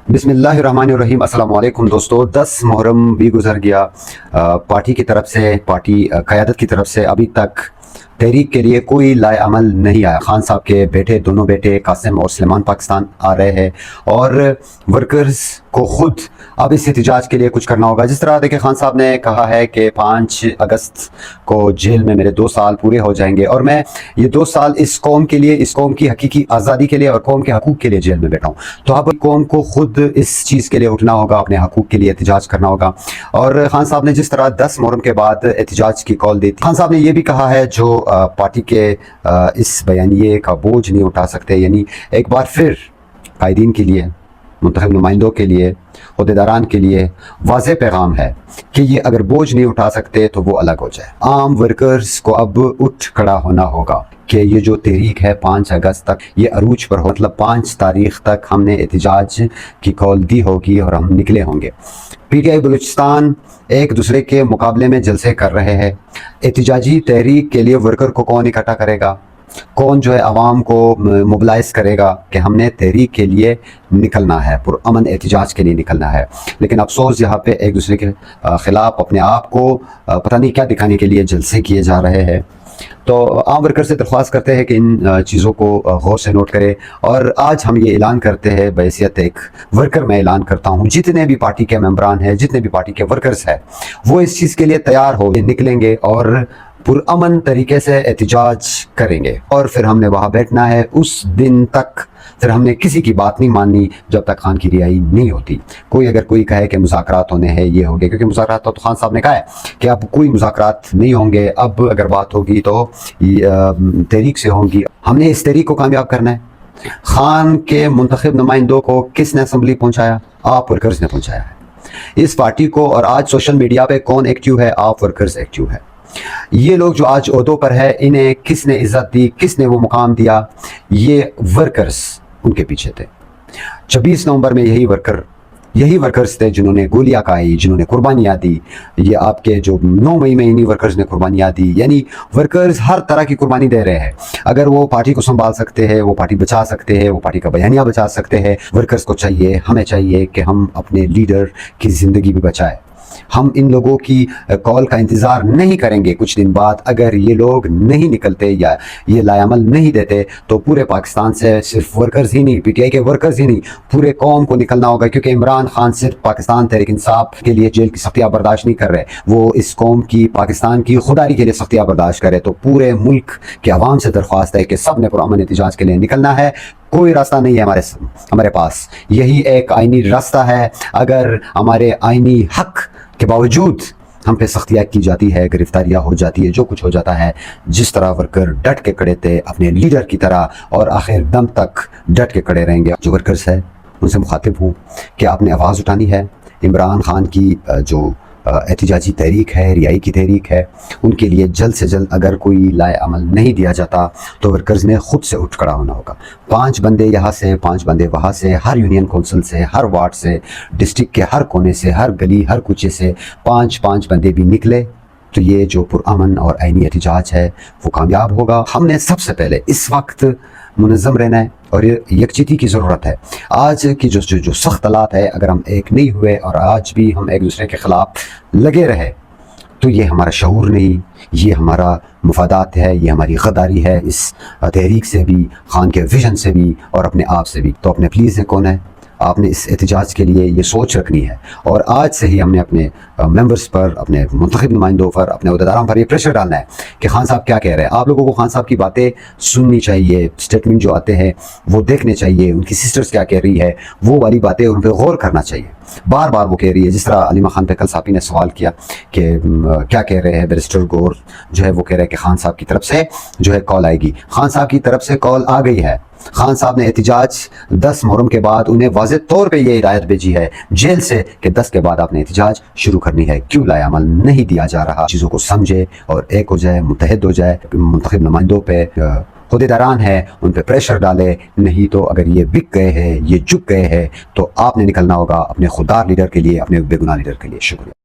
بسم اللہ الرحمن الرحیم۔ السلام علیکم دوستو، 10 محرم بھی گزر گیا۔ پارٹی کی طرف سے، پارٹی قیادت کی طرف سے ابھی تک تحریک کے لیے کوئی لائے عمل نہیں آیا۔ خان صاحب کے بیٹے، دونوں بیٹے قاسم اور سلیمان پاکستان آ رہے ہیں اور ورکرز کو خود اب اس احتجاج کے لیے کچھ کرنا ہوگا۔ جس طرح دیکھیں، خان صاحب نے کہا ہے کہ 5 اگست کو جیل میں میرے 2 سال پورے ہو جائیں گے اور میں یہ 2 سال اس قوم کے لیے، اس قوم کی حقیقی آزادی کے لیے اور قوم کے حقوق کے لیے جیل میں بیٹھا ہوں۔ تو اب قوم کو خود اس چیز کے لیے اٹھنا ہوگا، اپنے حقوق کے لیے احتجاج کرنا ہوگا۔ اور خان صاحب نے جس طرح 10 محرم کے بعد احتجاج کی کال دی تھی، خان صاحب نے یہ بھی کہا ہے جو پارٹی کے اس بیانیے کا بوجھ نہیں اٹھا سکتے، یعنی ایک بار پھر قائدین کے لیے، منتخب نمائندوں کے لیے، عہدیداران کے لیے واضح پیغام ہے کہ یہ اگر بوجھ نہیں اٹھا سکتے تو وہ الگ ہو جائے۔ عام ورکرز کو اب اٹھ کھڑا ہونا ہوگا کہ یہ جو تحریک ہے 5 اگست تک یہ عروج پر ہو، مطلب 5 تاریخ تک ہم نے احتجاج کی کال دی ہوگی اور ہم نکلے ہوں گے۔ پی ٹی آئی بلوچستان ایک دوسرے کے مقابلے میں جلسے کر رہے ہیں۔ احتجاجی تحریک کے لیے ورکر کو کون اکٹھا کرے گا، کون جو ہے عوام کو موبلائز کرے گا کہ ہم نے تحریک کے لیے نکلنا ہے، پرامن احتجاج کے لیے نکلنا ہے۔ لیکن افسوس یہاں پہ ایک دوسرے کے خلاف اپنے آپ کو پتہ نہیں کیا دکھانے کے لیے جلسے کیے جا رہے ہیں۔ تو عام ورکر سے درخواست کرتے ہیں کہ ان چیزوں کو غور سے نوٹ کرے، اور آج ہم یہ اعلان کرتے ہیں بحیثیت ایک ورکر، میں اعلان کرتا ہوں جتنے بھی پارٹی کے ممبران ہیں، جتنے بھی پارٹی کے ورکرز ہیں، وہ اس چیز کے لیے تیار ہو نکلیں گے اور پرامن طریقے سے احتجاج کریں گے۔ اور پھر ہم نے وہاں بیٹھنا ہے اس دن تک، پھر ہم نے کسی کی بات نہیں ماننی جب تک خان کی رہائی نہیں ہوتی۔ کوئی اگر کوئی کہے کہ مذاکرات ہونے ہیں، یہ ہو گئے، کیونکہ مذاکرات تو خان صاحب نے کہا ہے کہ اب کوئی مذاکرات نہیں ہوں گے، اب اگر بات ہوگی تو تحریک سے ہوں گی۔ ہم نے اس تحریک کو کامیاب کرنا ہے۔ خان کے منتخب نمائندوں کو کس نے اسمبلی پہنچایا؟ آپ ورکرز نے پہنچایا ہے اس پارٹی کو۔ اور آج سوشل میڈیا پہ کون ایکٹیو ہے؟ آپ ورکرز ایکٹیو ہے۔ یہ لوگ جو آج عہدوں پر ہے، انہیں کس نے عزت دی، کس نے وہ مقام دیا؟ یہ ورکرز ان کے پیچھے تھے۔ 26 نومبر میں یہی ورکرز تھے جنہوں نے گولیاں کھائی، جنہوں نے قربانیاں دی۔ یہ آپ کے جو 9 مئی میں انہی ورکرز نے قربانیاں دی، یعنی ورکرز ہر طرح کی قربانی دے رہے ہیں۔ اگر وہ پارٹی کو سنبھال سکتے ہیں، وہ پارٹی بچا سکتے ہیں، وہ پارٹی کا بیانیہ بچا سکتے ہیں، ورکرز کو چاہیے، ہمیں چاہیے کہ ہم اپنے لیڈر کی زندگی بھی بچائیں۔ ہم ان لوگوں کی کال کا انتظار نہیں کریں گے۔ کچھ دن بعد اگر یہ لوگ نہیں نکلتے یا یہ لائے عمل نہیں دیتے تو پورے پاکستان سے صرف ورکرز ہی نہیں، پی ٹی آئی کے ورکرز ہی نہیں، پورے قوم کو نکلنا ہوگا، کیونکہ عمران خان صرف پاکستان تحریک انصاف کے لیے جیل کی سختیاں برداشت نہیں کر رہے، وہ اس قوم کی، پاکستان کی خودداری کے لیے سختیاں برداشت کرے۔ تو پورے ملک کے عوام سے درخواست ہے کہ سب نے پرامن احتجاج کے لیے نکلنا ہے۔ کوئی راستہ نہیں ہے ہمارے پاس، یہی ایک آئینی راستہ ہے۔ اگر ہمارے آئینی حق کے باوجود ہم پہ سختیاں کی جاتی ہے، گرفتاریاں ہو جاتی ہے، جو کچھ ہو جاتا ہے، جس طرح ورکر ڈٹ کے کھڑے تھے اپنے لیڈر کی طرح اور آخر دم تک ڈٹ کے کھڑے رہیں گے۔ جو ورکرز ہے ان سے مخاطب ہوں کہ آپ نے آواز اٹھانی ہے۔ عمران خان کی جو احتجاجی تحریک ہے، رہائی کی تحریک ہے، ان کے لیے جلد سے جلد اگر کوئی لائے عمل نہیں دیا جاتا تو ورکرز نے خود سے اٹھ کھڑا ہونا ہوگا۔ 5 بندے یہاں سے، 5 بندے وہاں سے، ہر یونین کونسل سے، ہر وارڈ سے، ڈسٹرکٹ کے ہر کونے سے، ہر گلی، ہر کوچے سے 5 بندے بھی نکلے تو یہ جو پرامن اور آئینی احتجاج ہے وہ کامیاب ہوگا۔ ہم نے سب سے پہلے اس وقت منظم رہنا ہے اور یکجہتی کی ضرورت ہے۔ آج کی جو سخت حالات ہے، اگر ہم ایک نہیں ہوئے اور آج بھی ہم ایک دوسرے کے خلاف لگے رہے تو یہ ہمارا شعور نہیں، یہ ہمارا مفادات ہے، یہ ہماری غداری ہے اس تحریک سے بھی، خان کے ویژن سے بھی اور اپنے آپ سے بھی۔ تو اپنے پلیز ہے کون ہے؟ آپ نے اس احتجاج کے لیے یہ سوچ رکھنی ہے اور آج سے ہی ہم نے اپنے ممبرز پر، اپنے منتخب نمائندوں پر، اپنے عہدیداروں پر یہ پریشر ڈالنا ہے کہ خان صاحب کیا کہہ رہے ہیں۔ آپ لوگوں کو خان صاحب کی باتیں سننی چاہیے، اسٹیٹمنٹ جو آتے ہیں وہ دیکھنے چاہیے، ان کی سسٹرز کیا کہہ رہی ہے وہ والی باتیں ان پہ غور کرنا چاہیے۔ بار بار وہ کہہ رہی ہے، جس طرح علیمہ خان پہ کل صاحبی نے سوال کیا کہ کیا کہہ رہے ہیں بیرسٹر گور، جو ہے وہ کہہ رہے ہیں کہ خان صاحب کی طرف سے جو ہے کال آئے گی۔ خان صاحب کی طرف سے کال آ گئی ہے۔ خان صاحب نے احتجاج 10 محرم کے بعد انہیں واضح طور پہ یہ ہدایت بھیجی ہے جیل سے کہ 10 کے بعد آپ نے احتجاج شروع کرنی ہے۔ کیوں لائے عمل نہیں دیا جا رہا؟ چیزوں کو سمجھے اور ایک ہو جائے، متحد ہو جائے۔ منتخب نمائندوں پہ عہدیداران ہیں ان پہ پریشر ڈالے، نہیں تو اگر یہ بک گئے ہیں، یہ جھک گئے ہیں تو آپ نے نکلنا ہوگا اپنے خوددار لیڈر کے لیے، اپنے بے گناہ لیڈر کے لیے۔ شکریہ۔